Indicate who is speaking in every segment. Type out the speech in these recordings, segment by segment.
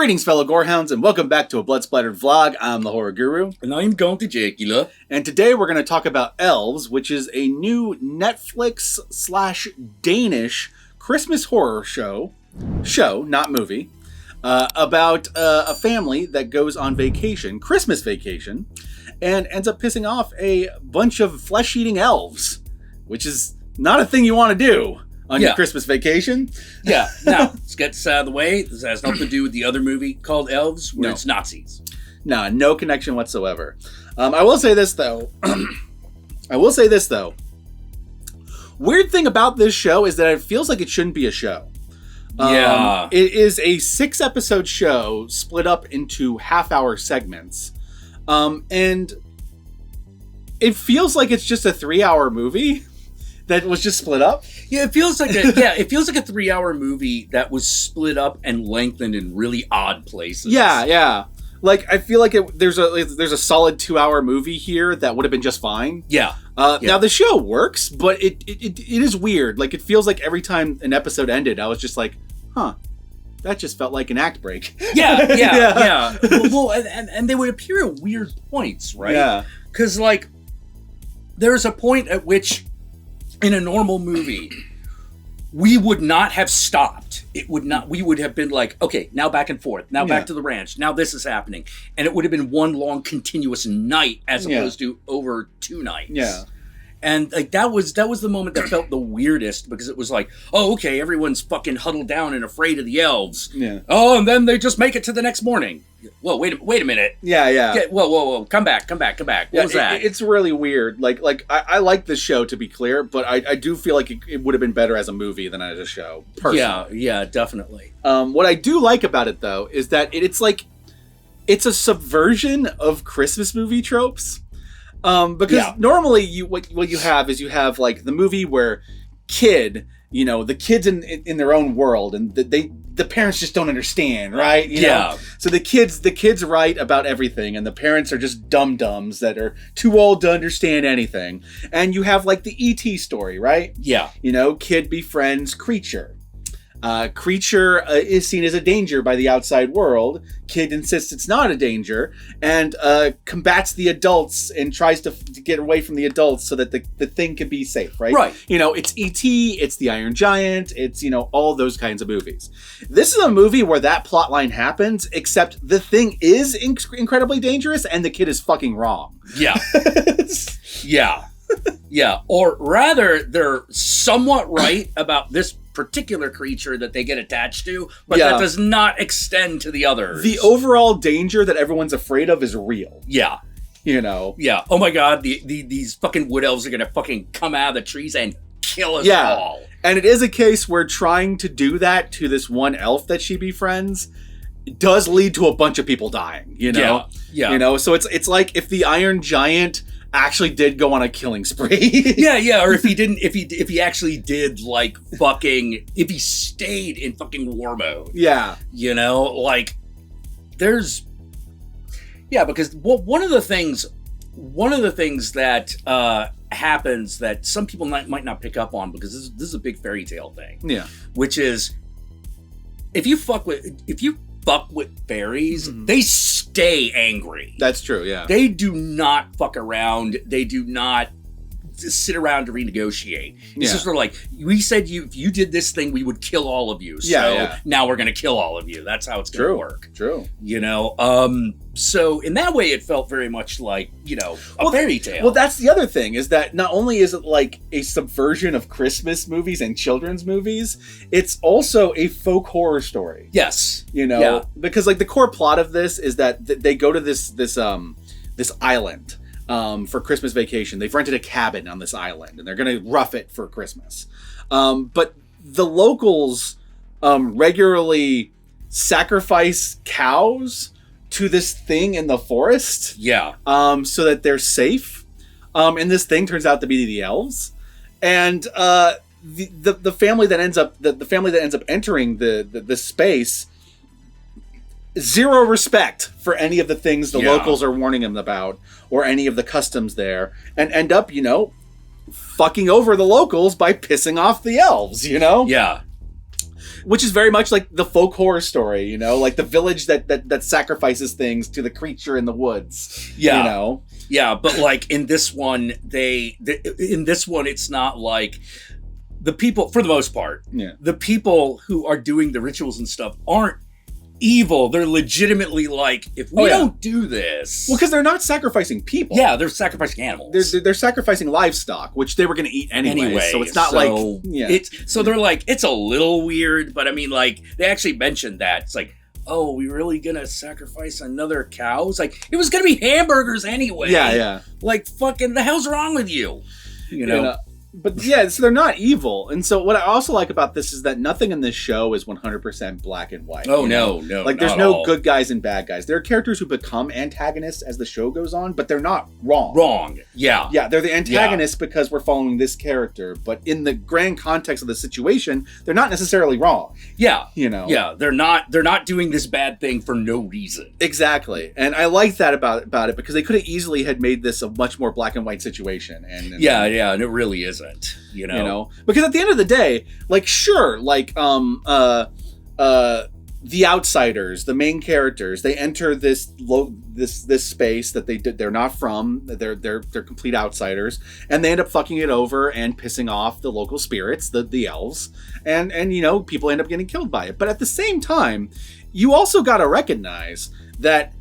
Speaker 1: Greetings, fellow Gorehounds, and welcome back to a Blood Splattered vlog. I'm the Horror Guru.
Speaker 2: And I'm going to Jackula.
Speaker 1: And today we're going to talk about Elves, which is a new Netflix/Danish Christmas horror show, not movie, about a family that goes on vacation, Christmas vacation, and ends up pissing off a bunch of flesh-eating elves, which is not a thing you want to do on your Christmas vacation.
Speaker 2: Yeah. Now, let's get this out of the way. This has nothing to do with the other movie called Elves, where it's Nazis.
Speaker 1: No connection whatsoever. I will say this, though. Weird thing about this show is that it feels like it shouldn't be a show. It is a 6-episode show split up into half-hour segments. And it feels like it's just a 3-hour movie that was just split up.
Speaker 2: Yeah, it feels like a 3-hour movie that was split up and lengthened in really odd places.
Speaker 1: Yeah. Like, I feel like there's a solid 2-hour movie here that would have been just fine.
Speaker 2: Yeah.
Speaker 1: Now the show works, but it is weird. Like, it feels like every time an episode ended, I was just like, huh, that just felt like an act break.
Speaker 2: Yeah. Well, and they would appear at weird points, right?
Speaker 1: Yeah.
Speaker 2: Because, like, there's a point at which, in a normal movie, we would not have stopped. We would have been like, okay, now back and forth, now back to the ranch, now this is happening. And it would have been one long continuous night as opposed to over 2 nights.
Speaker 1: Yeah.
Speaker 2: And like that was the moment that felt the weirdest, because it was like, oh, okay, everyone's fucking huddled down and afraid of the elves.
Speaker 1: Yeah.
Speaker 2: Oh, and then they just make it to the next morning. Whoa, wait a minute.
Speaker 1: Yeah.
Speaker 2: Whoa. Come back. What was that?
Speaker 1: It's really weird. Like I like this show, to be clear, but I do feel like it would have been better as a movie than as a show, personally.
Speaker 2: Yeah, definitely.
Speaker 1: What I do like about it, though, is that it's a subversion of Christmas movie tropes. Because normally what you have is like the movie where the kids in their own world, and the parents just don't understand, right? You know? So the kids write about everything, and the parents are just dum-dums that are too old to understand anything. And you have like the E.T. story, right? Yeah. Kid befriends creature. Creature is seen as a danger by the outside world. Kid insists it's not a danger, and combats the adults and tries to get away from the adults so that the thing can be safe, right?
Speaker 2: Right.
Speaker 1: It's E.T., it's the Iron Giant, it's, all those kinds of movies. This is a movie where that plot line happens, except the thing is incredibly dangerous and the kid is fucking wrong.
Speaker 2: Yeah. Yeah. Or rather, they're somewhat right about this particular creature that they get attached to, but that does not extend to the others.
Speaker 1: The overall danger that everyone's afraid of is real.
Speaker 2: Yeah. Yeah. Oh my god, these fucking wood elves are gonna fucking come out of the trees and kill us all.
Speaker 1: And it is a case where trying to do that to this one elf that she befriends does lead to a bunch of people dying,
Speaker 2: Yeah.
Speaker 1: So it's like if the Iron Giant actually did go on a killing spree.
Speaker 2: Or if he actually did, like, fucking, if he stayed in fucking war mode.
Speaker 1: Yeah.
Speaker 2: Because one of the things that happens that some people might not pick up on, because this is a big fairy tale thing. Yeah. Which is, if you fuck with fairies, they stay angry.
Speaker 1: That's true, yeah.
Speaker 2: They do not fuck around. They do not sit around to renegotiate. It's just sort of like, we said if you did this thing, we would kill all of you. So now we're going to kill all of you. That's how it's going to work.
Speaker 1: True.
Speaker 2: So in that way, it felt very much like, a fairy tale.
Speaker 1: Well, that's the other thing, is that not only is it like a subversion of Christmas movies and children's movies, it's also a folk horror story.
Speaker 2: Yes.
Speaker 1: Because like the core plot of this is that they go to this island for Christmas vacation. They've rented a cabin on this island, and they're going to rough it for Christmas. But the locals regularly sacrifice cows to this thing in the forest. Yeah. So that they're safe. And this thing turns out to be the elves. And the family that ends up entering the space, zero respect for any of the things the locals are warning them about, or any of the customs there, and end up, fucking over the locals by pissing off the elves, Yeah. which is very much like the folk horror story, you know, like the village that sacrifices things to the creature in the woods.
Speaker 2: Yeah.
Speaker 1: You know?
Speaker 2: Yeah, but like in this one, it's not like the people, for the most part, the people who are doing the rituals and stuff aren't evil. They're legitimately like, if we don't do this...
Speaker 1: Well, because they're not sacrificing people.
Speaker 2: Yeah, they're sacrificing animals.
Speaker 1: They're sacrificing livestock, which they were going to eat anyway. So it's not
Speaker 2: So they're like, it's a little weird, but I mean, like, they actually mentioned that. It's like, oh, we really going to sacrifice another cow? It's like, it was going to be hamburgers anyway.
Speaker 1: Yeah.
Speaker 2: Like, fucking, the hell's wrong with you? You know?
Speaker 1: But yeah, so they're not evil. And so what I also like about this is that nothing in this show is 100% black and white.
Speaker 2: Oh, no.
Speaker 1: Like, there's no good guys and bad guys. There are characters who become antagonists as the show goes on, but they're not wrong. Yeah. Yeah, they're the antagonists because we're following this character. But in the grand context of the situation, they're not necessarily wrong.
Speaker 2: Yeah.
Speaker 1: You know?
Speaker 2: Yeah, they're not doing this bad thing for no reason.
Speaker 1: Exactly. And I like that about it because they could have easily had made this a much more black and white situation. And
Speaker 2: and it really isn't. You know,
Speaker 1: because at the end of the day, like, sure, like, the outsiders, the main characters, they enter this space that they're not from. They're complete outsiders, and they end up fucking it over and pissing off the local spirits, the elves, and you know, people end up getting killed by it. But at the same time, you also got to recognize that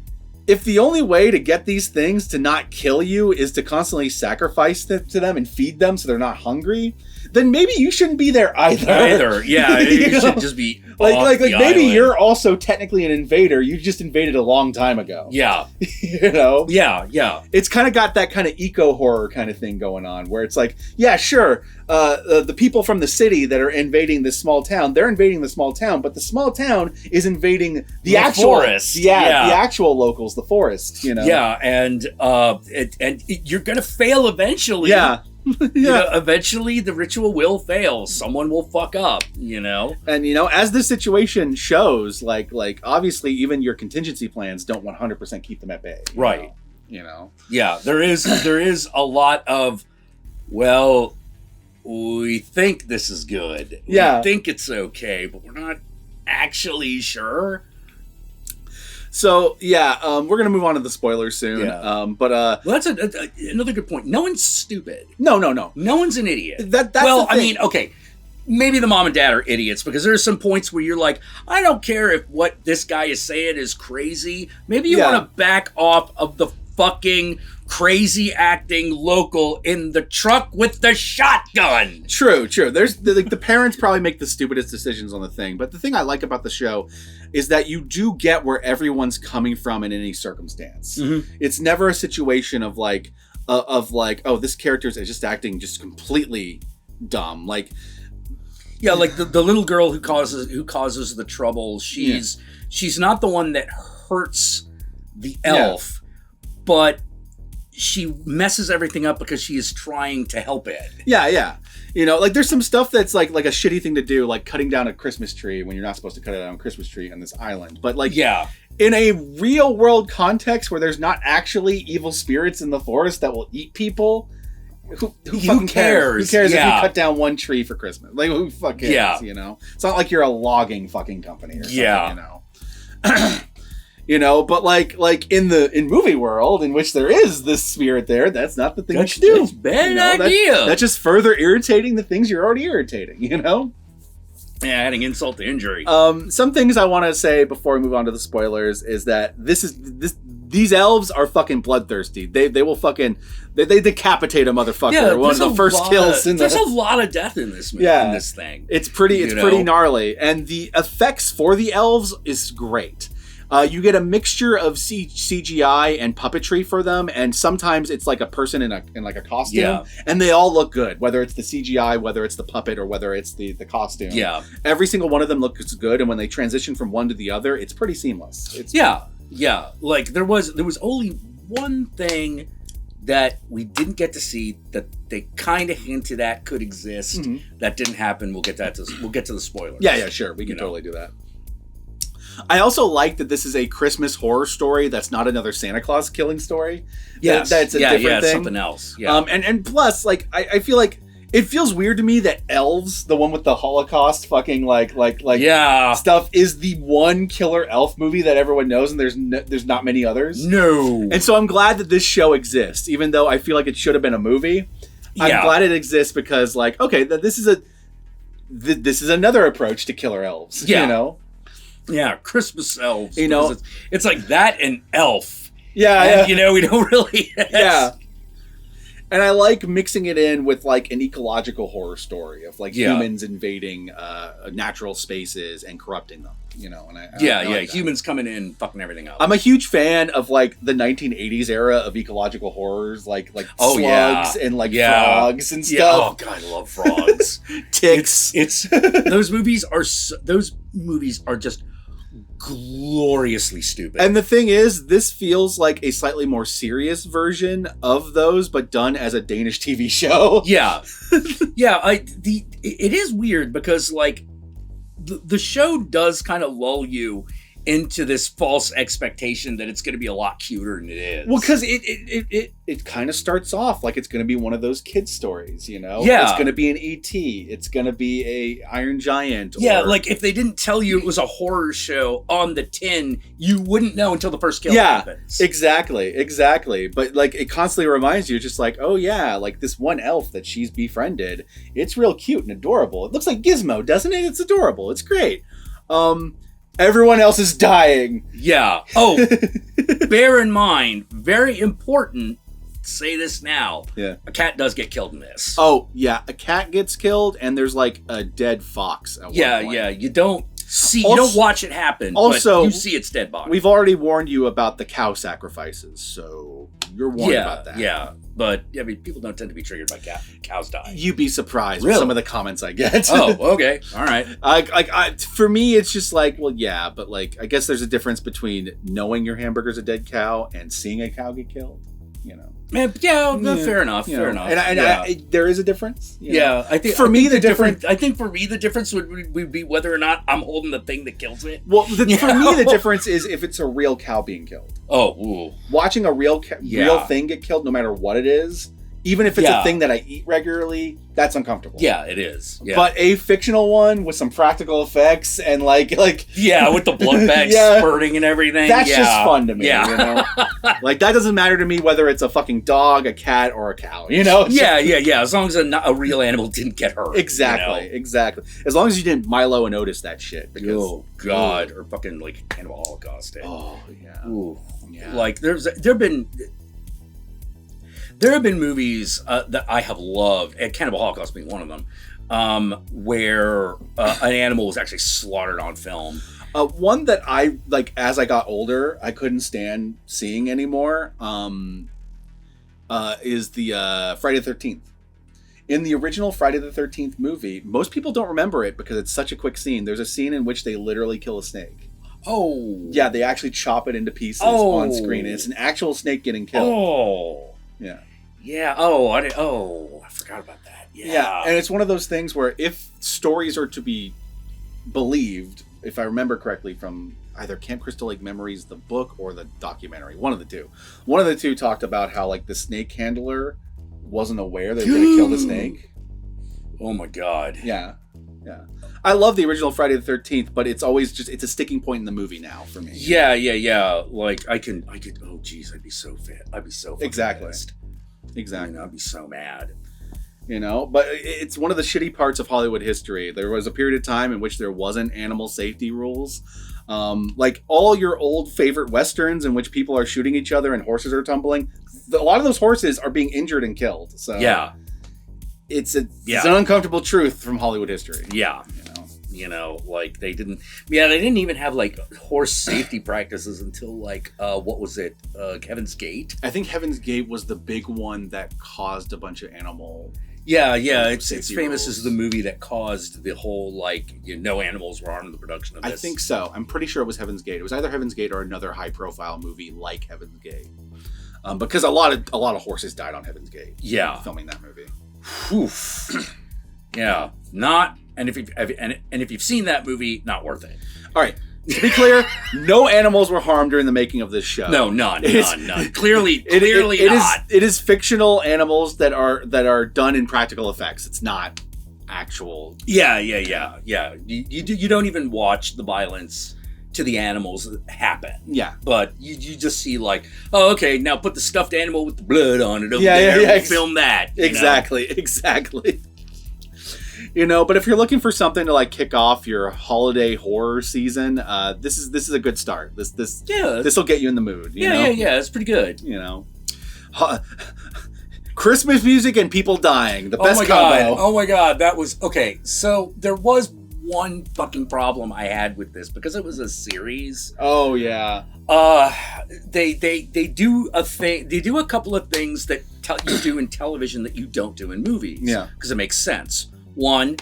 Speaker 1: if the only way to get these things to not kill you is to constantly sacrifice to them and feed them so they're not hungry, then maybe you shouldn't be there either.
Speaker 2: Yeah, you should just be
Speaker 1: like maybe
Speaker 2: island.
Speaker 1: You're also technically an invader. You just invaded a long time ago.
Speaker 2: Yeah.
Speaker 1: You know?
Speaker 2: Yeah.
Speaker 1: It's kind of got that kind of eco-horror kind of thing going on where it's like, yeah, sure, the people from the city that are invading this small town, they're invading the small town, but the small town is invading the actual
Speaker 2: forest.
Speaker 1: The actual locals, the forest, you know?
Speaker 2: Yeah, and you're going to fail eventually.
Speaker 1: Yeah.
Speaker 2: You know, eventually the ritual will fail. Someone will fuck up, you know?
Speaker 1: And, you know, as the situation shows, like obviously even your contingency plans don't 100% keep them at bay.
Speaker 2: Right.
Speaker 1: You know?
Speaker 2: Yeah, there is a lot of, well, we think this is good. We think it's okay, but we're not actually sure.
Speaker 1: So, we're going to move on to the spoilers soon.
Speaker 2: Yeah.
Speaker 1: Well,
Speaker 2: that's another good point. No one's stupid.
Speaker 1: No.
Speaker 2: No one's an idiot.
Speaker 1: That's
Speaker 2: well,
Speaker 1: the thing.
Speaker 2: I mean, okay, maybe the mom and dad are idiots because there's some points where you're like, I don't care if what this guy is saying is crazy. Maybe you want to back off of the fucking crazy acting local in the truck with the shotgun.
Speaker 1: True. There's the parents probably make the stupidest decisions on the thing, but the thing I like about the show is that you do get where everyone's coming from in any circumstance. Mm-hmm. It's never a situation of like, oh, this character is just acting just completely dumb. Like,
Speaker 2: yeah, like the little girl who causes the trouble. She's not the one that hurts the elf, but she messes everything up because she is trying to help it.
Speaker 1: Yeah. You know, like there's some stuff that's like a shitty thing to do, like cutting down a Christmas tree when you're not supposed to cut down a Christmas tree on this island. But like, in a real world context where there's not actually evil spirits in the forest that will eat people, who fucking cares? Who cares if you cut down one tree for Christmas? Like, who fucking cares? You know, it's not like you're a logging fucking company or something. You know. You know, but like in movie world, in which there is this spirit there, that's not the thing you should do.
Speaker 2: That's a bad idea.
Speaker 1: That's just further irritating the things you're already irritating, you know?
Speaker 2: Yeah, adding insult to injury.
Speaker 1: Some things I want to say before we move on to the spoilers is that these elves are fucking bloodthirsty. They will fucking they decapitate a motherfucker.
Speaker 2: Yeah,
Speaker 1: one of the first kills in
Speaker 2: there's a lot of death in this movie, in this thing.
Speaker 1: It's pretty gnarly, and the effects for the elves is great. You get a mixture of CGI and puppetry for them, and sometimes it's like a person in like a costume, and they all look good, whether it's the CGI, whether it's the puppet, or whether it's the costume. Yeah, every single one of them looks good, and when they transition from one to the other, it's pretty seamless.
Speaker 2: Like there was only one thing that we didn't get to see that they kind of hinted at could exist. Mm-hmm. That didn't happen. We'll get to the spoilers.
Speaker 1: Yeah, sure, we can totally do that. I also like that this is a Christmas horror story that's not another Santa Claus killing story.
Speaker 2: Yes.
Speaker 1: That's a different thing.
Speaker 2: Something else. Yeah.
Speaker 1: And plus, like, I feel like It feels weird to me that Elves, the one with the Holocaust fucking like
Speaker 2: yeah.
Speaker 1: stuff, is the one killer elf movie that everyone knows, and there's not many others.
Speaker 2: No.
Speaker 1: And so I'm glad that this show exists, even though I feel like it should have been a movie. Yeah. I'm glad it exists because, like, okay, this is another approach to killer elves.
Speaker 2: Yeah.
Speaker 1: You know?
Speaker 2: Yeah, Christmas elves.
Speaker 1: You know?
Speaker 2: It's like that and Elf.
Speaker 1: Yeah,
Speaker 2: and, you know, we don't really...
Speaker 1: Yeah. And I like mixing it in with, like, an ecological horror story of, like, humans invading natural spaces and corrupting them, you know? And I like
Speaker 2: humans coming in and fucking everything up.
Speaker 1: I'm a huge fan of, like, the 1980s era of ecological horrors, like slugs and, like, frogs and stuff.
Speaker 2: Yeah. Oh, God, I love frogs.
Speaker 1: Ticks.
Speaker 2: It's those movies are just gloriously stupid.
Speaker 1: And the thing is, this feels like a slightly more serious version of those, but done as a Danish TV show.
Speaker 2: Yeah. Yeah, it is weird because, like, the show does kind of lull you into this false expectation that it's going to be a lot cuter than it is.
Speaker 1: Well, because it kind of starts off like it's going to be one of those kids stories, you know?
Speaker 2: Yeah.
Speaker 1: It's going to be an E.T. It's going to be a Iron Giant.
Speaker 2: Yeah, like if they didn't tell you it was a horror show on the tin, you wouldn't know until the first kill happens.
Speaker 1: Exactly. But, like, it constantly reminds you, just like, oh yeah, like this one elf that she's befriended, it's real cute and adorable. It looks like Gizmo, doesn't it? It's adorable. It's great. Everyone else is dying.
Speaker 2: Yeah. Oh, bear in mind, very important, say this now.
Speaker 1: Yeah.
Speaker 2: A cat does get killed in this.
Speaker 1: Oh, yeah. A cat gets killed, and there's, like, a dead fox at one point.
Speaker 2: Yeah. You don't watch it happen, but you see its dead body.
Speaker 1: We've already warned you about the cow sacrifices, so you're warned about that.
Speaker 2: Yeah. But, I mean, people don't tend to be triggered by cows dying.
Speaker 1: You'd be surprised with some of the comments I get.
Speaker 2: Oh, okay. All right.
Speaker 1: For me, it's just like, well, yeah, but, like, I guess there's a difference between knowing your hamburger's a dead cow and seeing a cow get killed, you know?
Speaker 2: Fair enough.
Speaker 1: And there is a difference.
Speaker 2: I think for me the difference would be whether or not I'm holding the thing that kills it.
Speaker 1: Well, for me the difference is if it's a real cow being killed.
Speaker 2: Oh, ooh.
Speaker 1: Watching a real thing get killed, no matter what it is, even if it's a thing that I eat regularly, that's uncomfortable.
Speaker 2: Yeah, it is. Yeah.
Speaker 1: But a fictional one with some practical effects and like
Speaker 2: with the blood bags spurting and everything.
Speaker 1: That's just fun to me.
Speaker 2: Yeah.
Speaker 1: You know? Like, that doesn't matter to me whether it's a fucking dog, a cat, or a cow. You know?
Speaker 2: Yeah. As long as a real animal didn't get hurt.
Speaker 1: Exactly. As long as you didn't Milo and Otis that shit. Because,
Speaker 2: oh God, or fucking like Cannibal Holocaust.
Speaker 1: Oh yeah.
Speaker 2: Ooh. Yeah. Like there have been movies that I have loved, and Cannibal Holocaust being one of them, where an animal was actually slaughtered on film.
Speaker 1: One that I, like, as I got older, I couldn't stand seeing anymore, is the Friday the 13th. In the original Friday the 13th movie, most people don't remember it because it's such a quick scene. There's a scene in which they literally kill a snake.
Speaker 2: Oh.
Speaker 1: Yeah, they actually chop it into pieces on screen. And it's an actual snake getting killed.
Speaker 2: Oh.
Speaker 1: Yeah.
Speaker 2: Yeah. I forgot about that. Yeah.
Speaker 1: And it's one of those things where if stories are to be believed, if I remember correctly from either Camp Crystal Lake Memories, the book, or the documentary, one of the two talked about how, like, the snake handler wasn't aware they were going to kill the snake.
Speaker 2: Oh my God.
Speaker 1: Yeah. I love the original Friday the 13th, but it's always it's a sticking point in the movie now for me.
Speaker 2: Yeah. Like I could. Oh geez, I'd be so fit. I'd be so
Speaker 1: exactly.
Speaker 2: Pissed.
Speaker 1: Exactly.
Speaker 2: I'd be so mad.
Speaker 1: You know, but it's one of the shitty parts of Hollywood history. There was a period of time in which there wasn't animal safety rules. Like all your old favorite Westerns in which people are shooting each other and horses are tumbling. A lot of those horses are being injured and killed. So
Speaker 2: yeah.
Speaker 1: It's an uncomfortable truth from Hollywood history.
Speaker 2: Yeah. You know, like they didn't even have like horse safety practices until like, what was it? Heaven's Gate?
Speaker 1: I think Heaven's Gate was the big one that caused a bunch of animal.
Speaker 2: Yeah. It's famous as the movie that caused the whole, like, no animals were harmed in the production of this.
Speaker 1: I think so. I'm pretty sure it was Heaven's Gate. It was either Heaven's Gate or another high profile movie like Heaven's Gate. Because a lot of horses died on Heaven's Gate.
Speaker 2: Yeah.
Speaker 1: Filming that movie.
Speaker 2: Oof. Yeah. Not. And if you've seen that movie, not worth it.
Speaker 1: All right. To be clear, no animals were harmed during the making of this show.
Speaker 2: No, none. Clearly not.
Speaker 1: It is fictional animals that are done in practical effects. It's not actual.
Speaker 2: Yeah. You don't even watch the violence to the animals happen.
Speaker 1: Yeah.
Speaker 2: But you just see like, oh, okay, now put the stuffed animal with the blood on it over there. Yeah. Film that.
Speaker 1: Exactly. You know, but if you're looking for something to like kick off your holiday horror season, this is a good start. This will get you in the mood. You know?
Speaker 2: Yeah. It's pretty good.
Speaker 1: You know, Christmas music and people dying. The best combo.
Speaker 2: Oh my god, that was okay. So there was one fucking problem I had with this because it was a series.
Speaker 1: Oh yeah.
Speaker 2: They do a thing. They do a couple of things that you do in television that you don't do in movies.
Speaker 1: Yeah.
Speaker 2: Because it makes sense. One,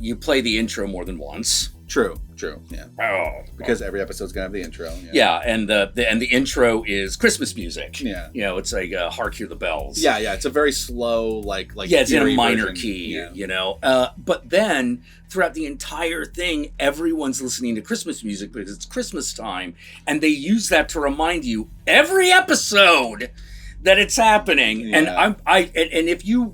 Speaker 2: you play the intro more than once.
Speaker 1: True. Yeah. Because every episode's gonna have the intro.
Speaker 2: Yeah, and the intro is Christmas music.
Speaker 1: Yeah.
Speaker 2: You know, it's like Hark Hear the Bells.
Speaker 1: Yeah. It's a very slow, like
Speaker 2: yeah, it's in a minor
Speaker 1: version.
Speaker 2: key.
Speaker 1: Yeah.
Speaker 2: You know, but then throughout the entire thing, everyone's listening to Christmas music because it's Christmas time, and they use that to remind you every episode that it's happening.
Speaker 1: Yeah.
Speaker 2: And if you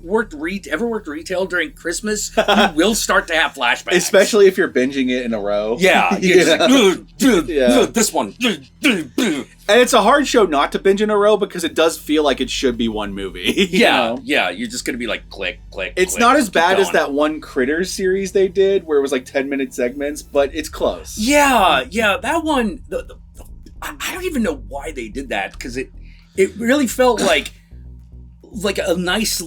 Speaker 2: ever worked retail during Christmas, you will start to have flashbacks.
Speaker 1: Especially if you're binging it in a row.
Speaker 2: Yeah. This one.
Speaker 1: And it's a hard show not to binge in a row because it does feel like it should be one movie.
Speaker 2: Yeah. You're just going to be like, click.
Speaker 1: It's not as bad as that one Critters series they did where it was like 10-minute segments, but it's close.
Speaker 2: Yeah. That one, I don't even know why they did that because it really felt like a nice,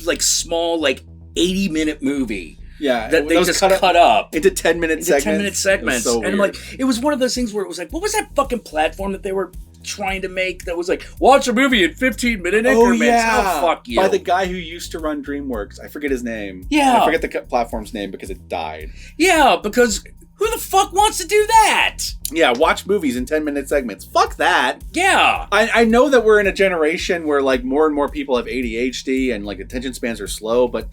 Speaker 2: like small, like 80-minute movie.
Speaker 1: Yeah,
Speaker 2: that they just cut up
Speaker 1: into 10-minute segments.
Speaker 2: 10-minute segments.
Speaker 1: So
Speaker 2: and like it was one of those things where it was like, what was that fucking platform that they were trying to make that was like, watch a movie in 15-minute increments?
Speaker 1: Yeah.
Speaker 2: Oh, fuck you.
Speaker 1: By the guy who used to run DreamWorks. I forget his name.
Speaker 2: Yeah.
Speaker 1: I forget the platform's name because it died.
Speaker 2: Yeah, because who the fuck wants to do that?
Speaker 1: Yeah, watch movies in 10-minute segments. Fuck that.
Speaker 2: Yeah.
Speaker 1: I know that we're in a generation where like more and more people have ADHD and like attention spans are slow, but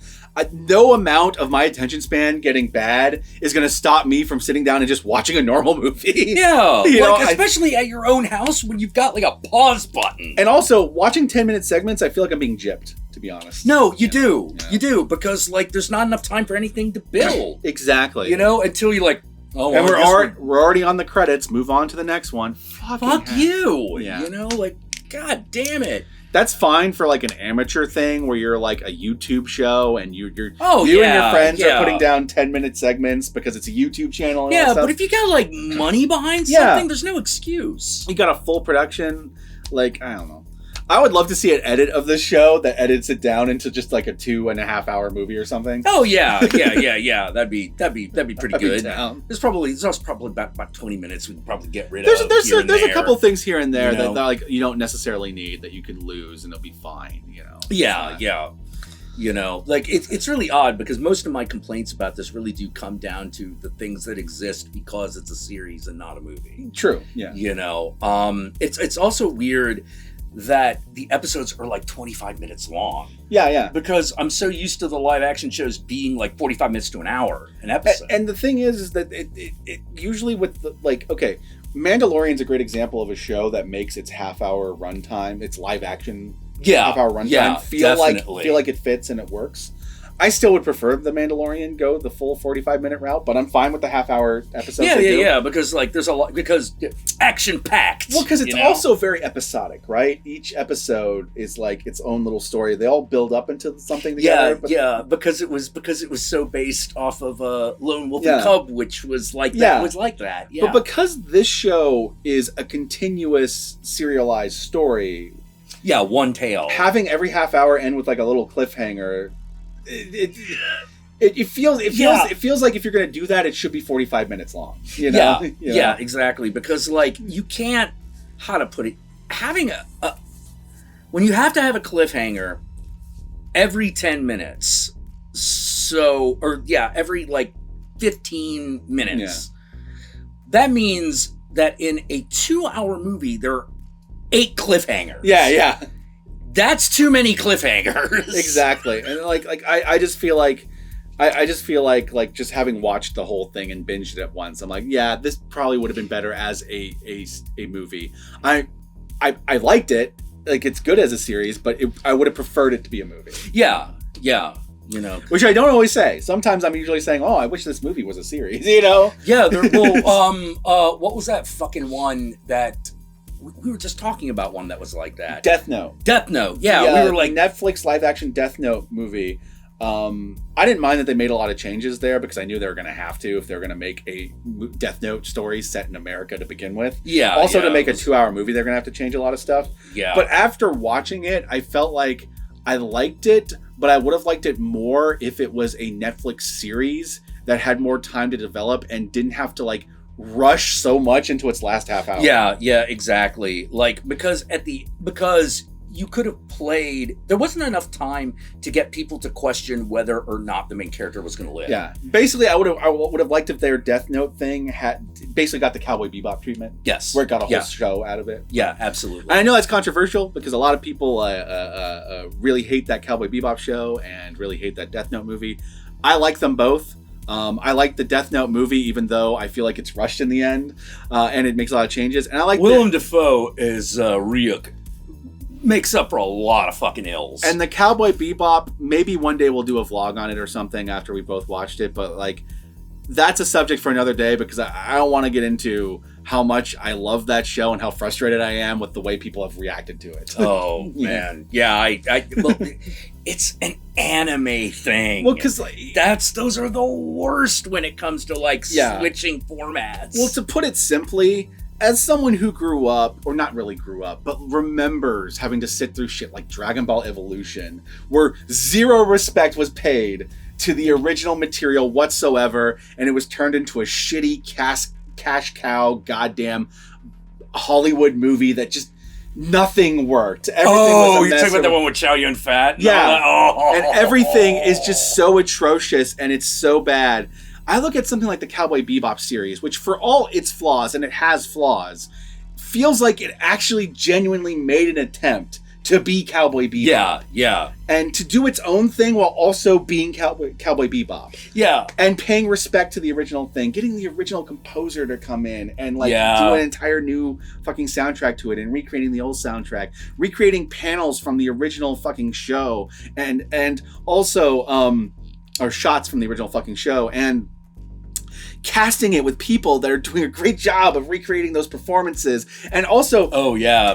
Speaker 1: no amount of my attention span getting bad is going to stop me from sitting down and just watching a normal movie.
Speaker 2: Yeah, especially at your own house when you've got like a pause button.
Speaker 1: And also, watching 10-minute segments, I feel like I'm being gypped, to be honest.
Speaker 2: No, you do. Yeah. You do, because like there's not enough time for anything to build.
Speaker 1: Exactly.
Speaker 2: You know, until you like, oh,
Speaker 1: and we're already on the credits. Move on to the next one.
Speaker 2: Fuck you.
Speaker 1: Yeah.
Speaker 2: You know, like, god damn it.
Speaker 1: That's fine for like an amateur thing where you're like a YouTube show and you and your friends are putting down 10-minute segments because it's a YouTube channel. And all that stuff.
Speaker 2: But if you got like money behind something, there's no excuse.
Speaker 1: You got a full production, like I don't know. I would love to see an edit of this show that edits it down into just like a 2.5-hour movie or something.
Speaker 2: Oh yeah. That'd be pretty good. There's probably about 20 minutes we can probably get rid of. There's
Speaker 1: a couple things here and there that like you don't necessarily need that you can lose and it'll be fine. You know.
Speaker 2: Yeah. You know, like it's really odd because most of my complaints about this really do come down to the things that exist because it's a series and not a movie.
Speaker 1: True. Yeah.
Speaker 2: You know, it's also weird that the episodes are like 25 minutes long.
Speaker 1: Yeah.
Speaker 2: Because I'm so used to the live action shows being like 45 minutes to an hour an episode.
Speaker 1: And the thing is that it usually with the, like, okay, Mandalorian's a great example of a show that makes its half-hour runtime, its live action half-hour runtime feel like it fits and it works. I still would prefer the Mandalorian go the full 45-minute route, but I'm fine with the half-hour episodes.
Speaker 2: Yeah, because like there's a lot, because action-packed.
Speaker 1: Well, because it's also very episodic, right? Each episode is like its own little story. They all build up into something together.
Speaker 2: Because it was so based off of Lone Wolf and Cub, which was like that. Was like that. Yeah.
Speaker 1: But because this show is a continuous serialized story.
Speaker 2: Yeah, one tale.
Speaker 1: Having every half hour end with like a little cliffhanger. It feels like if you're going to do that, it should be 45 minutes long. You know?
Speaker 2: Yeah, exactly. Because like you can't, how to put it, having when you have to have a cliffhanger every 10 minutes, every like 15 minutes, that means that in a 2-hour movie there are 8 cliffhangers.
Speaker 1: Yeah.
Speaker 2: That's too many cliffhangers.
Speaker 1: Exactly. And like I just feel like I just feel like just having watched the whole thing and binged it at once, I'm like, yeah, this probably would have been better as a movie. I liked it. Like, it's good as a series, but I would have preferred it to be a movie.
Speaker 2: Yeah. Which
Speaker 1: I don't always say. Sometimes I'm usually saying, oh, I wish this movie was a series, Yeah,
Speaker 2: what was that fucking one that... We were just talking about one that was like that.
Speaker 1: Death Note.
Speaker 2: Yeah, we were like...
Speaker 1: Netflix live-action Death Note movie. I didn't mind that they made a lot of changes there because I knew they were going to have to if they were going to make a Death Note story set in America to begin with.
Speaker 2: Yeah.
Speaker 1: Also, to make a 2-hour movie, they're going to have to change a lot of stuff.
Speaker 2: Yeah.
Speaker 1: But after watching it, I felt like I liked it, but I would have liked it more if it was a Netflix series that had more time to develop and didn't have to, like, rush so much into its last half hour.
Speaker 2: Yeah, exactly. Like, because you could have played... There wasn't enough time to get people to question whether or not the main character was going to live.
Speaker 1: Yeah. Basically, I would have liked if their Death Note thing had basically got the Cowboy Bebop treatment.
Speaker 2: Yes.
Speaker 1: Where it got a whole show out of it.
Speaker 2: Yeah, absolutely.
Speaker 1: And I know that's controversial because a lot of people really hate that Cowboy Bebop show and really hate that Death Note movie. I like them both. I like the Death Note movie, even though I feel like it's rushed in the end, and it makes a lot of changes. And I like
Speaker 2: Willem Dafoe is Ryuk. Makes up for a lot of fucking ills.
Speaker 1: And the Cowboy Bebop, maybe one day we'll do a vlog on it or something after we both watched it, but like, that's a subject for another day because I don't want to get into how much I love that show and how frustrated I am with the way people have reacted to it.
Speaker 2: Oh, man. Yeah, well, it's an anime thing.
Speaker 1: Well, because
Speaker 2: those are the worst when it comes to switching formats.
Speaker 1: Well, to put it simply, as someone who grew up, or not really grew up, but remembers having to sit through shit like Dragon Ball Evolution, where zero respect was paid to the original material whatsoever, and it was turned into a shitty cash cow goddamn Hollywood movie that just nothing worked. Everything was a
Speaker 2: you're
Speaker 1: mess.
Speaker 2: talking about the one with Chow Yun Fat?
Speaker 1: Yeah. And everything is just so atrocious and it's so bad. I look at something like the Cowboy Bebop series, which for all its flaws, and it has flaws, feels like it actually genuinely made an attempt to be Cowboy Bebop.
Speaker 2: Yeah.
Speaker 1: And to do its own thing while also being Cowboy Bebop.
Speaker 2: Yeah.
Speaker 1: And paying respect to the original thing. Getting the original composer to come in and do an entire new fucking soundtrack to it and recreating the old soundtrack. Recreating panels from the original fucking show. And also, or shots from the original fucking show. And casting it with people that are doing a great job of recreating those performances, and also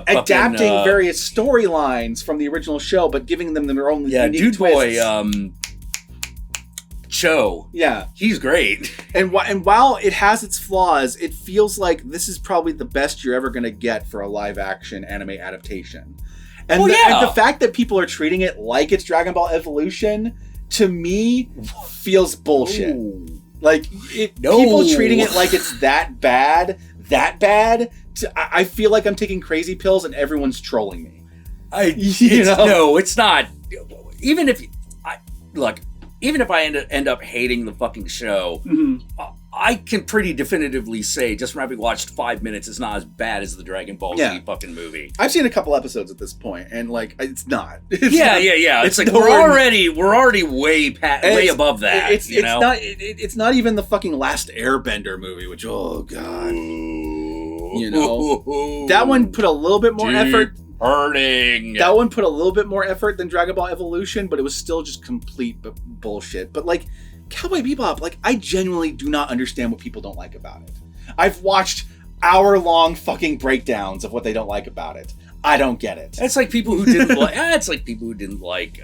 Speaker 1: adapting various storylines from the original show, but giving them their own unique twists.
Speaker 2: Cho, he's great.
Speaker 1: And while it has its flaws, it feels like this is probably the best you're ever going to get for a live action anime adaptation. And the fact that people are treating it like it's Dragon Ball Evolution, to me, feels bullshit.
Speaker 2: Ooh.
Speaker 1: Like, people treating it like it's that bad, I feel like I'm taking crazy pills and everyone's trolling me.
Speaker 2: No, it's not. Even if I end up hating the fucking show, I can pretty definitively say, just from having watched 5 minutes, it's not as bad as the Dragon Ball Z fucking movie.
Speaker 1: I've seen a couple episodes at this point, and it's not.
Speaker 2: Yeah. It's like we're already way above that.
Speaker 1: It's not even the fucking Last Airbender movie, which god, that one put a little bit more effort.
Speaker 2: Hurting.
Speaker 1: That one put a little bit more effort than Dragon Ball Evolution, but it was still just complete bullshit. But Cowboy Bebop, I genuinely do not understand what people don't like about it. I've watched hour-long fucking breakdowns of what they don't like about it. I don't get it.
Speaker 2: It's like people who didn't like. It's like people who didn't like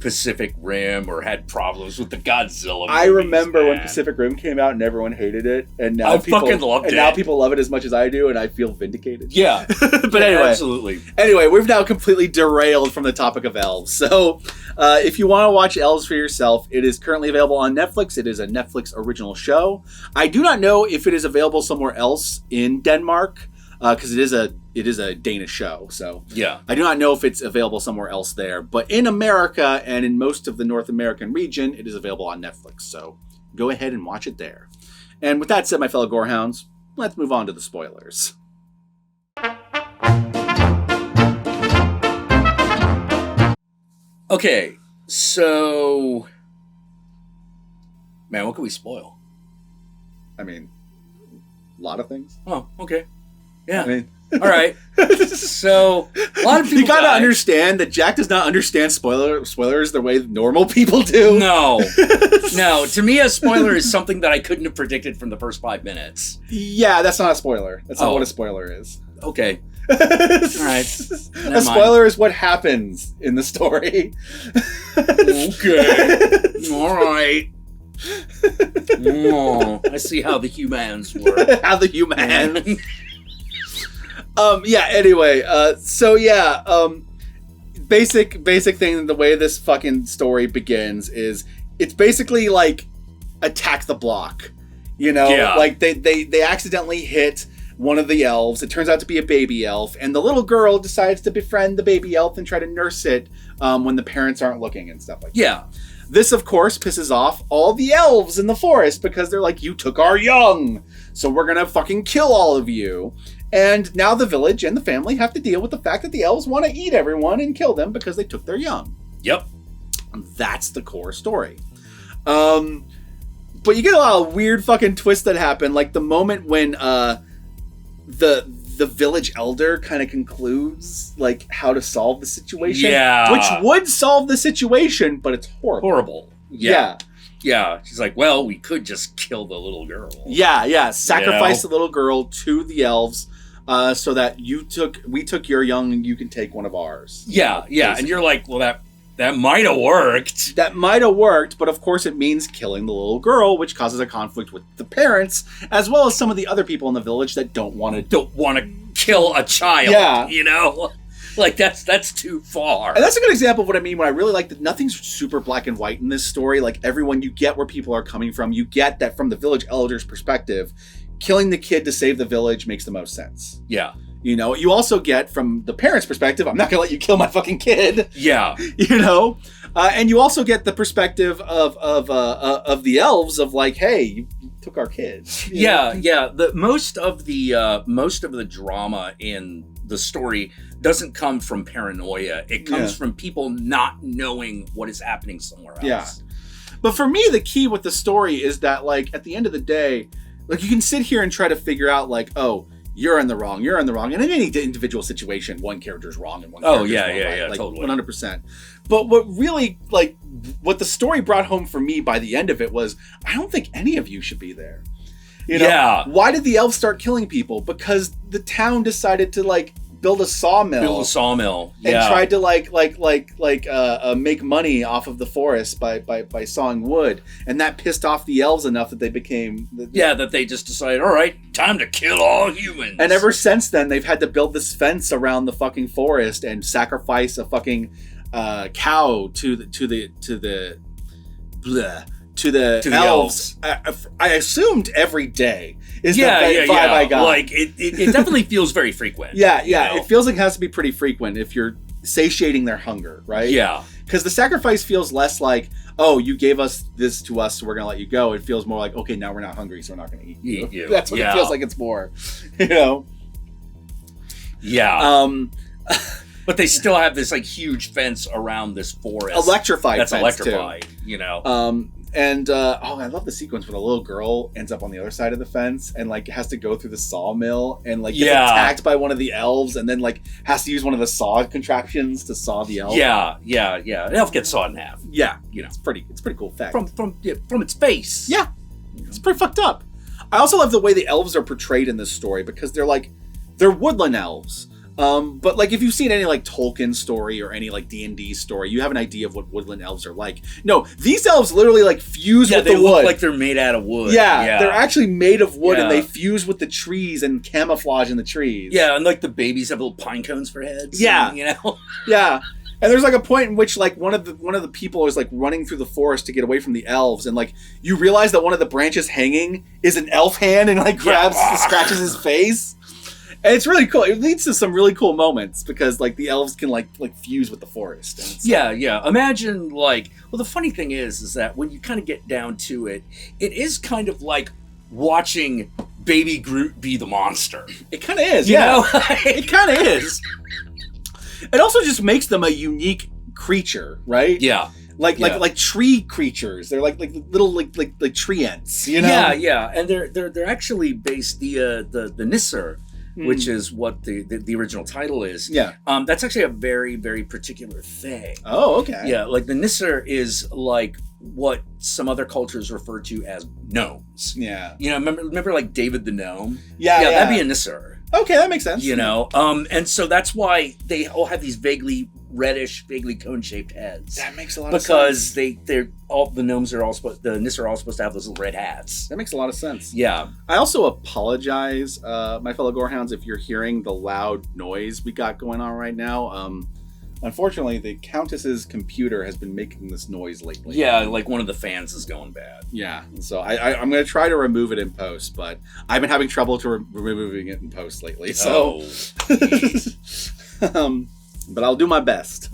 Speaker 2: Pacific Rim or had problems with the Godzilla movies,
Speaker 1: I remember when Pacific Rim came out and everyone hated it, and now
Speaker 2: fucking loved it.
Speaker 1: And now people love it as much as I do, and I feel vindicated.
Speaker 2: Yeah,
Speaker 1: but anyway,
Speaker 2: absolutely.
Speaker 1: Anyway, we've now completely derailed from the topic of Elves. So, if you want to watch Elves for yourself, it is currently available on Netflix. It is a Netflix original show. I do not know if it is available somewhere else in Denmark, because it is a Danish show. So I do not know if it's available somewhere else there. But in America and in most of the North American region, it is available on Netflix. So go ahead and watch it there. And with that said, my fellow Gorehounds, let's move on to the spoilers.
Speaker 2: Okay, so Man, what can we spoil?
Speaker 1: I mean, a lot of things.
Speaker 2: Oh, okay. Yeah.
Speaker 1: I mean,
Speaker 2: all right. So, a lot of people
Speaker 1: you gotta understand that Jack does not understand spoilers the way normal people do.
Speaker 2: No. No. To me, a spoiler is something that I couldn't have predicted from the first 5 minutes.
Speaker 1: Yeah, that's not a spoiler. That's not what a spoiler is.
Speaker 2: Okay. All right.
Speaker 1: A spoiler is what happens in the story.
Speaker 2: Okay. All right. Oh, I see how the humans work.
Speaker 1: How the humans. Yeah, anyway, basic thing, the way this fucking story begins is it's basically like attack the block. You know?
Speaker 2: Yeah.
Speaker 1: Like they accidentally hit one of the elves. It turns out to be a baby elf, and the little girl decides to befriend the baby elf and try to nurse it when the parents aren't looking and stuff like that.
Speaker 2: Yeah.
Speaker 1: This, of course, pisses off all the elves in the forest because they're like, you took our young, so we're gonna fucking kill all of you. And now the village and the family have to deal with the fact that the elves want to eat everyone and kill them because they took their young.
Speaker 2: Yep.
Speaker 1: And that's the core story. But you get a lot of weird fucking twists that happen, like the moment when the village elder kind of concludes like how to solve the situation.
Speaker 2: Yeah.
Speaker 1: Which would solve the situation, but it's horrible.
Speaker 2: Horrible.
Speaker 1: Yeah.
Speaker 2: Yeah. She's like, well, we could just kill the little girl.
Speaker 1: Yeah. Sacrifice the little girl to the elves so that we took your young and you can take one of ours.
Speaker 2: Yeah. And you're like, well, that might have worked.
Speaker 1: That might have worked, but of course it means killing the little girl, which causes a conflict with the parents, as well as some of the other people in the village that don't want to
Speaker 2: kill a child. Yeah. You know? Like, that's too far.
Speaker 1: And that's a good example of what I mean when I really like that nothing's super black and white in this story. Like, everyone, you get where people are coming from. You get that from the village elder's perspective, killing the kid to save the village makes the most sense.
Speaker 2: Yeah.
Speaker 1: You know, you also get from the parents' perspective, I'm not going to let you kill my fucking kid.
Speaker 2: Yeah.
Speaker 1: You know? And you also get the perspective of the elves of like, hey, you took our kids.
Speaker 2: Yeah. Most of the drama in the story doesn't come from paranoia. It comes from people not knowing what is happening somewhere else.
Speaker 1: Yeah. But for me, the key with the story is that, like, at the end of the day, like, you can sit here and try to figure out, like, oh, you're in the wrong. And in any individual situation, one character's wrong and one character's wrong. Yeah, like,
Speaker 2: totally.
Speaker 1: 100%. But what really, like, what the story brought home for me by the end of it was, I don't think any of you should be there. You know?
Speaker 2: Yeah.
Speaker 1: Why did the elves start killing people? Because the town decided to, like, build a sawmill.
Speaker 2: Yeah.
Speaker 1: And tried to make money off of the forest by sawing wood, and that pissed off the elves enough that they became
Speaker 2: that they just decided, all right, time to kill all humans.
Speaker 1: And ever since then, they've had to build this fence around the fucking forest and sacrifice a fucking cow to the elves. I assumed every day. Is the vibe I got.
Speaker 2: Like, it definitely feels very frequent.
Speaker 1: Yeah. You know? It feels like it has to be pretty frequent if you're satiating their hunger, right?
Speaker 2: Yeah.
Speaker 1: Because the sacrifice feels less like, oh, you gave us this to us, so we're going to let you go. It feels more like, okay, now we're not hungry, so we're not going to eat you. That's what it feels like it's more, you know?
Speaker 2: Yeah. But they still have this, like, huge fence around this forest.
Speaker 1: Electrified
Speaker 2: that's
Speaker 1: fence,
Speaker 2: electrified,
Speaker 1: too.
Speaker 2: You know?
Speaker 1: I love the sequence where the little girl ends up on the other side of the fence and, like, has to go through the sawmill and, like, gets attacked by one of the elves and then, like, has to use one of the saw contraptions to saw the elf.
Speaker 2: Yeah. An elf gets sawed in half.
Speaker 1: Yeah.
Speaker 2: You know,
Speaker 1: it's pretty cool effect.
Speaker 2: From its face.
Speaker 1: Yeah. It's pretty fucked up. I also love the way the elves are portrayed in this story because they're woodland elves. But, like, if you've seen any, like, Tolkien story or any, like, D&D story, you have an idea of what woodland elves are like. No, these elves literally, like, fuse with the wood.
Speaker 2: They look like they're made out of wood.
Speaker 1: Yeah, they're actually made of wood, and they fuse with the trees and camouflage in the trees.
Speaker 2: Yeah, and, like, the babies have little pine cones for heads.
Speaker 1: Yeah.
Speaker 2: And, you know?
Speaker 1: Yeah. And there's, like, a point in which, like, one of the people is, like, running through the forest to get away from the elves, and, like, you realize that one of the branches hanging is an elf hand and, like, scratches his face. And it's really cool. It leads to some really cool moments because, like, the elves can, like fuse with the forest.
Speaker 2: Yeah. Imagine, like... Well, the funny thing is that when you kind of get down to it, it is kind of like watching Baby Groot be the monster.
Speaker 1: It kind of is,
Speaker 2: you know?
Speaker 1: It kind of is. It also just makes them a unique creature, right?
Speaker 2: Yeah.
Speaker 1: like tree creatures. They're like little like tree ants, you know?
Speaker 2: Yeah, and they're actually based the Nisser, which is what the original title is.
Speaker 1: Yeah.
Speaker 2: That's actually a very, very particular thing.
Speaker 1: Oh, okay.
Speaker 2: Yeah, like the Nisser is like what some other cultures refer to as gnomes.
Speaker 1: Yeah.
Speaker 2: You know, remember like David the Gnome?
Speaker 1: Yeah,
Speaker 2: that'd be a Nisser.
Speaker 1: Okay, that makes sense.
Speaker 2: You know, and so that's why they all have these vaguely reddish, vaguely cone-shaped heads.
Speaker 1: That makes a lot of
Speaker 2: Because
Speaker 1: sense.
Speaker 2: they're all the gnomes are all the Nisser are all supposed to have those little red hats.
Speaker 1: That makes a lot of sense.
Speaker 2: Yeah.
Speaker 1: I also apologize, my fellow Gorehounds, if you're hearing the loud noise we got going on right now. Unfortunately, the Countess's computer has been making this noise lately.
Speaker 2: Yeah, like one of the fans is going bad.
Speaker 1: Yeah, so I'm going to try to remove it in post, but I've been having trouble removing it in post lately. So, but I'll do my best.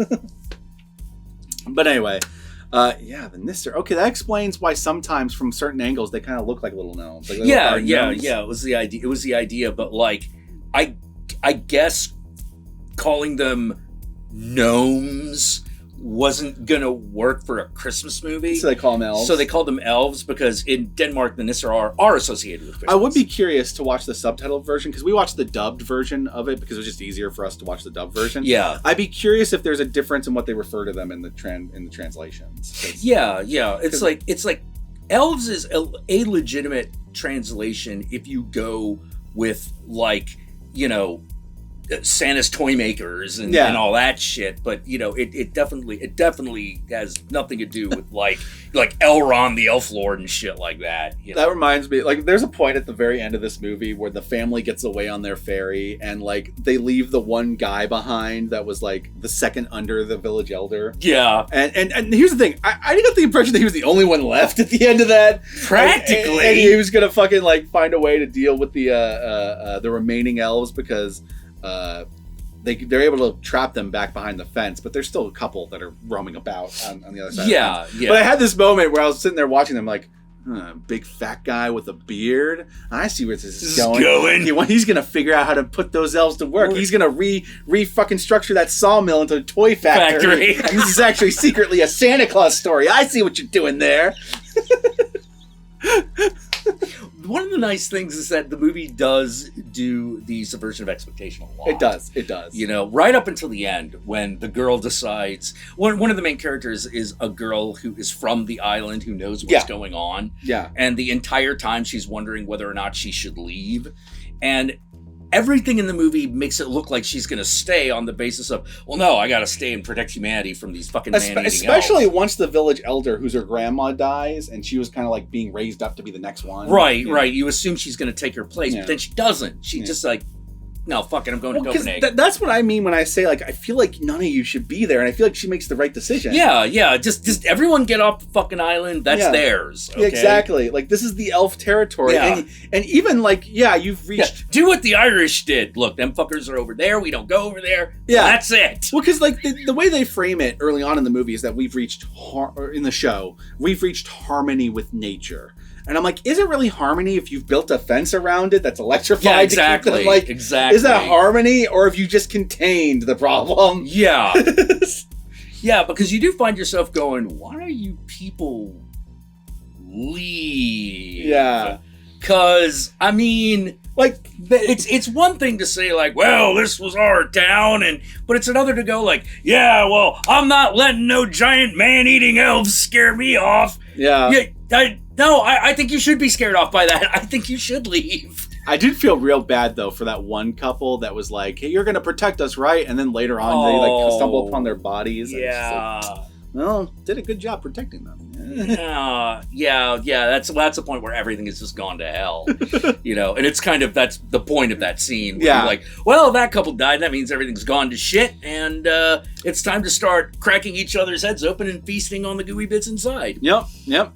Speaker 1: But anyway, the Nisser. Okay, that explains why sometimes from certain angles they kind of look like little gnomes. Like
Speaker 2: yeah. It was the idea. It was the idea, but like, I guess calling them gnomes wasn't gonna work for a Christmas movie.
Speaker 1: So they call them elves.
Speaker 2: So they called them elves because in Denmark the Nisser are associated with Christmas.
Speaker 1: I would be curious to watch the subtitled version because we watched the dubbed version of it because it was just easier for us to watch the dubbed version.
Speaker 2: Yeah.
Speaker 1: I'd be curious if there's a difference in what they refer to them in the translations.
Speaker 2: Yeah. It's like elves is a legitimate translation if you go with like, you know, Santa's toy makers and all that shit, but you know it definitely has nothing to do with like Elrond the Elf Lord and shit like that. You know?
Speaker 1: That reminds me, like there's a point at the very end of this movie where the family gets away on their ferry and like they leave the one guy behind that was like the second under the village elder.
Speaker 2: Yeah,
Speaker 1: and here's the thing, I got the impression that he was the only one left at the end of that.
Speaker 2: Practically,
Speaker 1: and he was gonna fucking like find a way to deal with the remaining elves because. They're able to trap them back behind the fence, but there's still a couple that are roaming about on the other side.
Speaker 2: Yeah.
Speaker 1: But I had this moment where I was sitting there watching them, like, big fat guy with a beard. I see where this is going. He's gonna figure out how to put those elves to work. He's gonna re fucking structure that sawmill into a toy factory. And this is actually secretly a Santa Claus story. I see what you're doing there.
Speaker 2: One of the nice things is that the movie does do the subversion of expectation a lot.
Speaker 1: It does.
Speaker 2: You know, right up until the end when the girl decides... One of the main characters is a girl who is from the island who knows what's going on.
Speaker 1: Yeah.
Speaker 2: And the entire time she's wondering whether or not she should leave. And everything in the movie makes it look like she's going to stay on the basis of, well, no, I got to stay and protect humanity from these fucking man-eating elves.
Speaker 1: Especially once the village elder, whose her grandma dies, and she was kind of like being raised up to be the next one.
Speaker 2: Right. You assume she's going to take her place, but then she doesn't. She just like, no, fuck it, I'm going to Copenhagen.
Speaker 1: That's what I mean when I say, like, I feel like none of you should be there, and I feel like she makes the right decision.
Speaker 2: Yeah, just everyone get off the fucking island, that's theirs, okay?
Speaker 1: Yeah, exactly. Like, this is the elf territory, and even, like, you've reached...
Speaker 2: Yeah. Do what the Irish did. Look, them fuckers are over there, we don't go over there, that's it.
Speaker 1: Well, because, like, the way they frame it early on in the movie is that we've reached, in the show, we've reached harmony with nature. And I'm like, is it really harmony if you've built a fence around it that's electrified?
Speaker 2: Yeah, exactly.
Speaker 1: To keep them, like,
Speaker 2: exactly.
Speaker 1: Is that harmony, or have you just contained the problem?
Speaker 2: Yeah. Yeah, because you do find yourself going, why are you people leave?
Speaker 1: Yeah.
Speaker 2: Because, I mean, like, it's one thing to say, like, well, this was our town, but it's another to go, like, yeah, well, I'm not letting no giant man-eating elves scare me off.
Speaker 1: Yeah.
Speaker 2: I think you should be scared off by that. I think you should leave.
Speaker 1: I did feel real bad, though, for that one couple that was like, hey, you're going to protect us, right? And then later on, they like stumble upon their bodies.
Speaker 2: Yeah.
Speaker 1: Like, well, did a good job protecting them.
Speaker 2: Yeah. That's the point where everything has just gone to hell. You know, and it's kind of, that's the point of that scene. Where you're like, well, that couple died. That means everything's gone to shit. And it's time to start cracking each other's heads open and feasting on the gooey bits inside.
Speaker 1: Yep.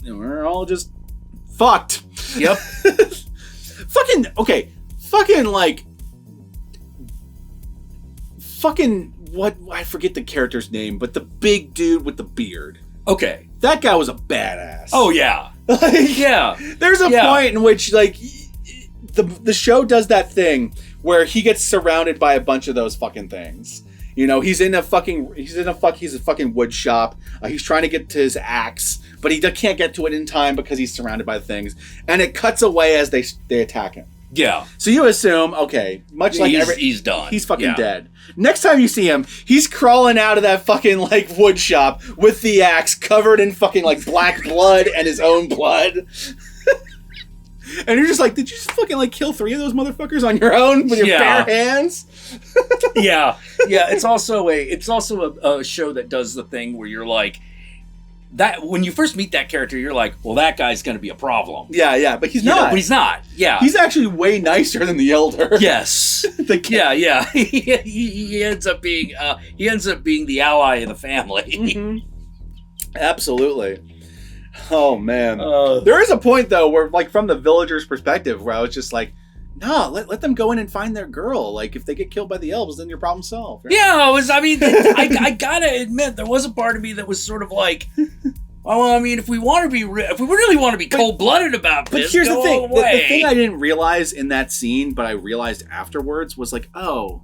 Speaker 1: And we're all just fucked.
Speaker 2: Yep.
Speaker 1: What, I forget the character's name, but the big dude with the beard.
Speaker 2: Okay.
Speaker 1: That guy was a badass.
Speaker 2: Oh, yeah. Yeah.
Speaker 1: There's a point in which, like, the show does that thing where he gets surrounded by a bunch of those fucking things. You know, he's a fucking wood shop. He's trying to get to his axe, but he can't get to it in time because he's surrounded by things. And it cuts away as they attack him.
Speaker 2: Yeah.
Speaker 1: So you assume, okay,
Speaker 2: he's done.
Speaker 1: He's fucking dead. Next time you see him, he's crawling out of that fucking like wood shop with the axe covered in fucking like black blood and his own blood. And you're just like, did you just fucking like kill 3 of those motherfuckers on your own with your bare hands?
Speaker 2: Yeah. It's also a show that does the thing where you're like, that when you first meet that character, you're like, well, that guy's going to be a problem.
Speaker 1: Yeah, but he's not.
Speaker 2: But he's not. Yeah,
Speaker 1: he's actually way nicer than the elder.
Speaker 2: Yes. Yeah. he ends up being the ally of the family.
Speaker 1: Mm-hmm. Absolutely. Oh man, there is a point though where, like, from the villagers' perspective, where I was just like, no, let them go in and find their girl. Like, if they get killed by the elves, then your problem's solved. Right?
Speaker 2: Yeah, I gotta admit, there was a part of me that was sort of like, oh, I mean, if we really want to be cold-blooded about this,
Speaker 1: but here's the thing.
Speaker 2: The
Speaker 1: thing I didn't realize in that scene, but I realized afterwards, was like, oh,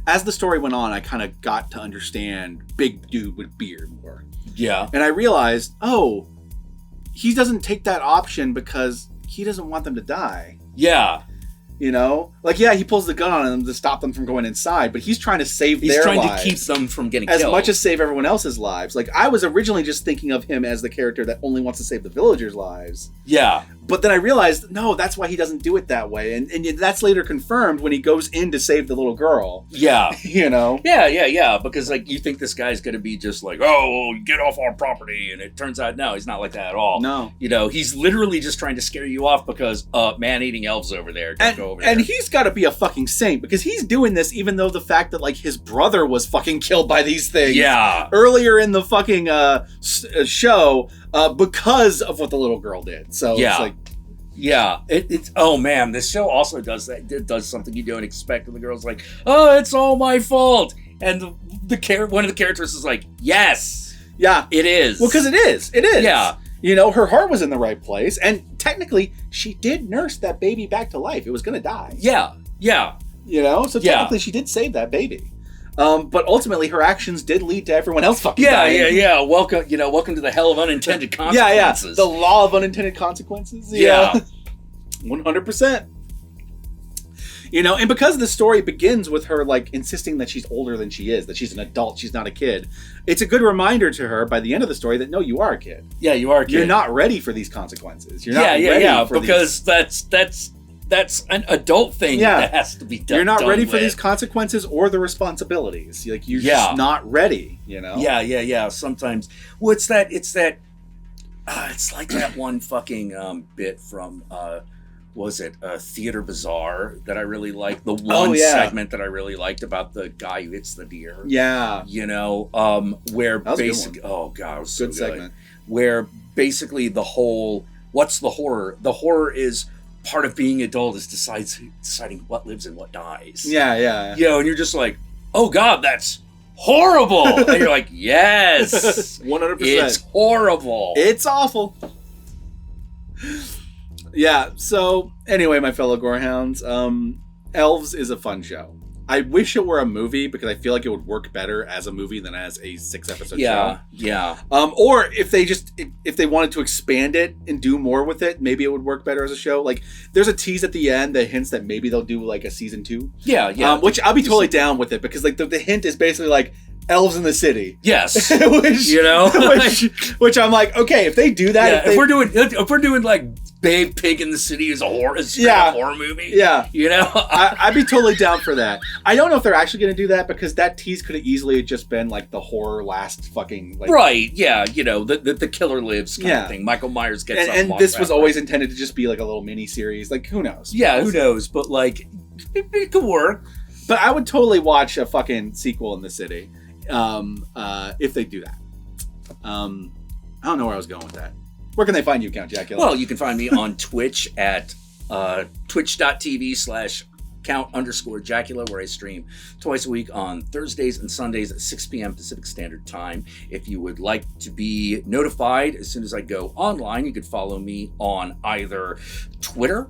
Speaker 1: as the story went on, I kind of got to understand big dude with beard more.
Speaker 2: Yeah.
Speaker 1: And I realized, oh, he doesn't take that option because he doesn't want them to die.
Speaker 2: Yeah.
Speaker 1: You know? Like, yeah, he pulls the gun on them to stop them from going inside, but he's trying to save their lives.
Speaker 2: He's trying to keep them from getting killed.
Speaker 1: As much as save everyone else's lives. Like, I was originally just thinking of him as the character that only wants to save the villagers' lives.
Speaker 2: Yeah.
Speaker 1: But then I realized, no, that's why he doesn't do it that way. And that's later confirmed when he goes in to save the little girl.
Speaker 2: Yeah.
Speaker 1: You know?
Speaker 2: Yeah. Because, like, you think this guy's going to be just like, oh, get off our property. And it turns out, no, he's not like that at all.
Speaker 1: No.
Speaker 2: You know, he's literally just trying to scare you off because man-eating elves over there. Don't go over there.
Speaker 1: And he's got to be a fucking saint because he's doing this even though the fact that, like, his brother was fucking killed by these things.
Speaker 2: Yeah.
Speaker 1: Earlier in the fucking show because of what the little girl did. So
Speaker 2: yeah.
Speaker 1: It's like...
Speaker 2: Yeah, it's oh man, this show also does that. It does something you don't expect, and the girl's like, "Oh, it's all my fault," and one of the characters is like, "Yes,
Speaker 1: yeah,
Speaker 2: it is."
Speaker 1: Well, because it is.
Speaker 2: Yeah,
Speaker 1: you know, her heart was in the right place, and technically, she did nurse that baby back to life. It was going to die.
Speaker 2: Yeah.
Speaker 1: You know, so technically, she did save that baby. But ultimately, her actions did lead to everyone else fucking dying.
Speaker 2: Yeah. Welcome to the hell of unintended consequences.
Speaker 1: The law of unintended consequences.
Speaker 2: Yeah.
Speaker 1: 100%. You know, and because the story begins with her, like, insisting that she's older than she is, that she's an adult, she's not a kid, it's a good reminder to her by the end of the story that, no, you are a kid.
Speaker 2: Yeah, you are a kid.
Speaker 1: You're not ready for these consequences. You're not ready for
Speaker 2: because that's an adult thing that has to be done.
Speaker 1: You're not ready for these consequences or the responsibilities. Like, you're just not ready, you know?
Speaker 2: Yeah. Sometimes. Well, it's like that one fucking bit from, Theater Bazaar that I really liked. The one segment that I really liked about the guy who hits the deer. Yeah. You know, where basically, oh God, it was so good. Segment. Where basically the whole, what's the horror? The horror is, part of being adult is deciding what lives and what dies.
Speaker 1: Yeah.
Speaker 2: You know, and you're just like, oh God, that's horrible. And you're like, yes.
Speaker 1: 100%.
Speaker 2: It's horrible.
Speaker 1: It's awful. Yeah, so anyway, my fellow gorehounds, Elves is a fun show. I wish it were a movie because I feel like it would work better as a movie than as a 6-episode show. Yeah. Or if they wanted to expand it and do more with it, maybe it would work better as a show. Like, there's a tease at the end that hints that maybe they'll do like a season 2.
Speaker 2: Yeah.
Speaker 1: Which I'll be totally down with it because like the hint is basically like elves in the city.
Speaker 2: Yes.
Speaker 1: which I'm like, okay, if they do that,
Speaker 2: if we're doing like Babe Pig in the City is a horror movie.
Speaker 1: Yeah.
Speaker 2: You know?
Speaker 1: I'd be totally down for that. I don't know if they're actually going to do that because that tease could have easily just been like the horror last fucking... Like,
Speaker 2: right, yeah. You know, the killer lives kind of thing. Michael Myers gets up.
Speaker 1: And this was always intended to just be like a little mini series. Like, who knows?
Speaker 2: Yeah, who knows? But like, it could work.
Speaker 1: But I would totally watch a fucking sequel in the city if they do that. I don't know where I was going with that. Where can they find you, Count Jackula?
Speaker 2: Well, you can find me on Twitch at twitch.tv/count_Jackula, where I stream twice a week on Thursdays and Sundays at 6 p.m. Pacific Standard Time. If you would like to be notified as soon as I go online, you could follow me on either Twitter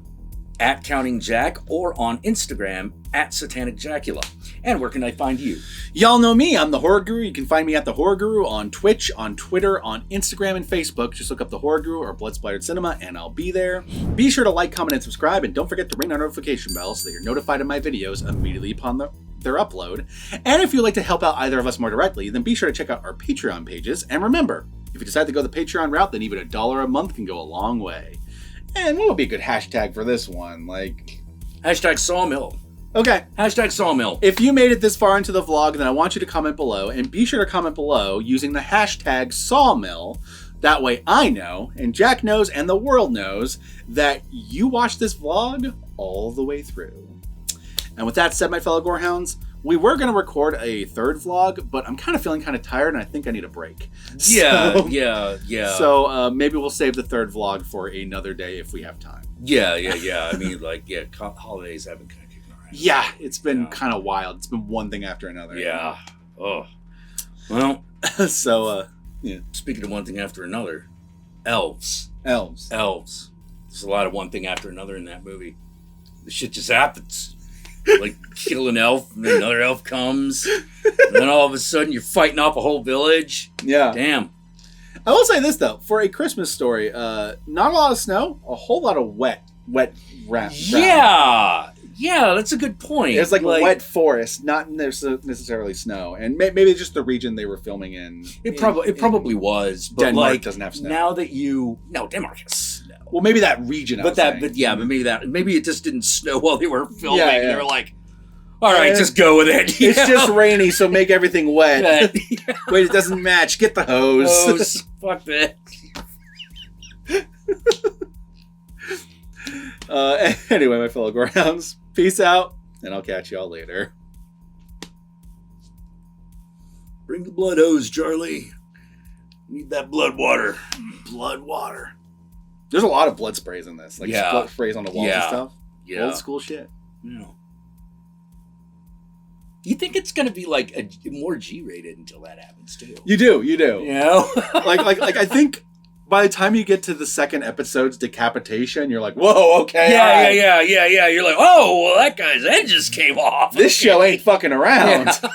Speaker 2: at Counting Jack, or on Instagram at Satanic Jackula. And where can I find you?
Speaker 1: Y'all know me. I'm the Horror Guru. You can find me at the Horror Guru on Twitch, on Twitter, on Instagram, and Facebook. Just look up the Horror Guru or Blood Splattered Cinema, and I'll be there. Be sure to like, comment, and subscribe, and don't forget to ring our notification bell so that you're notified of my videos immediately upon their upload. And if you'd like to help out either of us more directly, then be sure to check out our Patreon pages. And remember, if you decide to go the Patreon route, then even $1 a month can go a long way. And what would be a good hashtag for this one?
Speaker 2: Hashtag Sawmill.
Speaker 1: Okay.
Speaker 2: Hashtag Sawmill.
Speaker 1: If you made it this far into the vlog, then I want you to comment below, and be sure to comment below using the hashtag Sawmill. That way I know, and Jack knows, and the world knows, that you watched this vlog all the way through. And with that said, my fellow Gorehounds, we were going to record a third vlog, but I'm kind of feeling kind of tired, and I think I need a break.
Speaker 2: Yeah.
Speaker 1: So maybe we'll save the third vlog for another day if we have time.
Speaker 2: Yeah. I mean, holidays haven't kind of kicked around.
Speaker 1: Yeah, it's been kind of wild. It's been one thing after another.
Speaker 2: Yeah. Oh. Well.
Speaker 1: So, yeah.
Speaker 2: Speaking of one thing after another, Elves.
Speaker 1: Elves.
Speaker 2: There's a lot of one thing after another in that movie. The shit just happens. Like, kill an elf, and then another elf comes, and then all of a sudden you're fighting off a whole village.
Speaker 1: Yeah.
Speaker 2: Damn.
Speaker 1: I will say this, though. For a Christmas story, not a lot of snow, a whole lot of wet ground.
Speaker 2: Yeah, that's a good point.
Speaker 1: It's like wet forest, not necessarily snow. And maybe just the region they were filming in.
Speaker 2: It probably was. But
Speaker 1: Denmark doesn't have snow.
Speaker 2: Now that Denmark has snow.
Speaker 1: Well, maybe that region.
Speaker 2: But maybe it just didn't snow while they were filming.
Speaker 1: Yeah.
Speaker 2: They were like, all right, just go with it.
Speaker 1: It's just rainy, so make everything wet. Wait, it doesn't match. Get the hose.
Speaker 2: Fuck that.
Speaker 1: Anyway, my fellow Gorehounds, peace out, and I'll catch y'all later.
Speaker 2: Bring the blood hose, Charlie. Need that blood water. Blood water.
Speaker 1: There's a lot of blood sprays in this. Blood sprays on the walls and stuff.
Speaker 2: Yeah.
Speaker 1: Old school shit.
Speaker 2: Yeah. You think it's going to be like a more G-rated until that happens too?
Speaker 1: You do.
Speaker 2: You know?
Speaker 1: like I think by the time you get to the second episode's decapitation, you're like, whoa, okay.
Speaker 2: Yeah. You're like, oh, well, that guy's head just came off.
Speaker 1: This show ain't fucking around.
Speaker 2: Yeah.